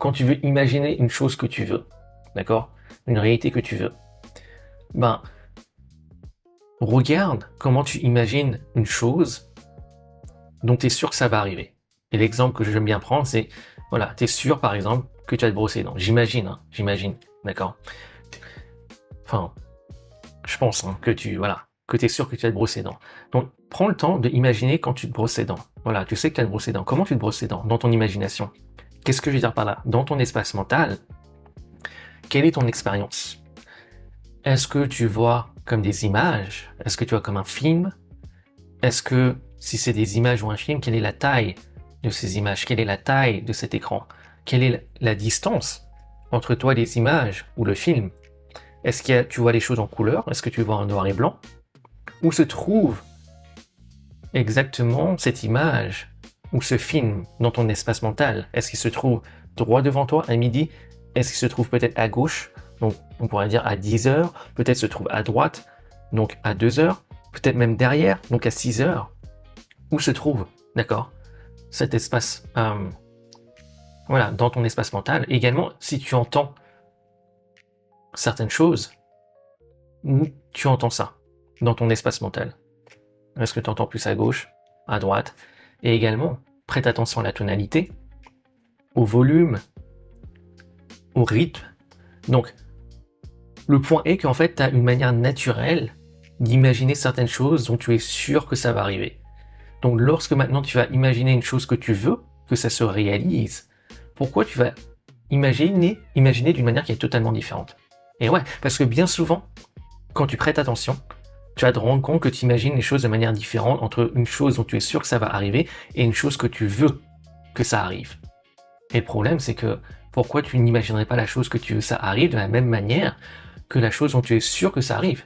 quand tu veux imaginer une chose que tu veux, d'accord? Une réalité que tu veux, ben, regarde comment tu imagines une chose dont tu es sûr que ça va arriver. Et l'exemple que j'aime bien prendre, c'est, voilà, tu es sûr, par exemple, que tu vas te brosser les dents. J'imagine, hein, j'imagine, d'accord? Enfin, je pense hein, que tu es sûr que tu vas te brosser les dents. Donc, prends le temps d'imaginer quand tu te brosses les dents. Voilà, tu sais que tu vas te brosser les dents. Comment tu te brosses les dents dans ton imagination? Qu'est-ce que je veux dire par là? Dans ton espace mental, quelle est ton expérience? Est-ce que tu vois comme des images? Est-ce que tu vois comme un film? Est-ce que, si c'est des images ou un film, quelle est la taille de ces images? Quelle est la taille de cet écran? Quelle est la distance entre toi et les images ou le film? Est-ce que tu vois les choses en couleur? Est-ce que tu vois en noir et blanc? Où se trouve exactement cette image ou ce film dans ton espace mental? Est-ce qu'il se trouve droit devant toi à midi? Est-ce qu'il se trouve peut-être à gauche? Donc on pourrait dire à 10 heures, peut-être se trouve à droite, donc à 2 heures, peut-être même derrière, donc à 6 heures. Où se trouve, d'accord, cet espace, voilà, dans ton espace mental. Et également, si tu entends certaines choses, où tu entends ça dans ton espace mental? Est-ce que tu entends plus à gauche, à droite? Et également, prête attention à la tonalité, au volume, au rythme. Donc, le point est qu'en fait, tu as une manière naturelle d'imaginer certaines choses dont tu es sûr que ça va arriver. Donc, lorsque maintenant tu vas imaginer une chose que tu veux, que ça se réalise, pourquoi tu vas imaginer d'une manière qui est totalement différente? Et ouais, parce que bien souvent, quand tu prêtes attention, tu vas te rendre compte que tu imagines les choses de manière différente entre une chose dont tu es sûr que ça va arriver et une chose que tu veux que ça arrive. Et le problème, c'est que pourquoi tu n'imaginerais pas la chose que tu veux que ça arrive de la même manière que la chose dont tu es sûr que ça arrive?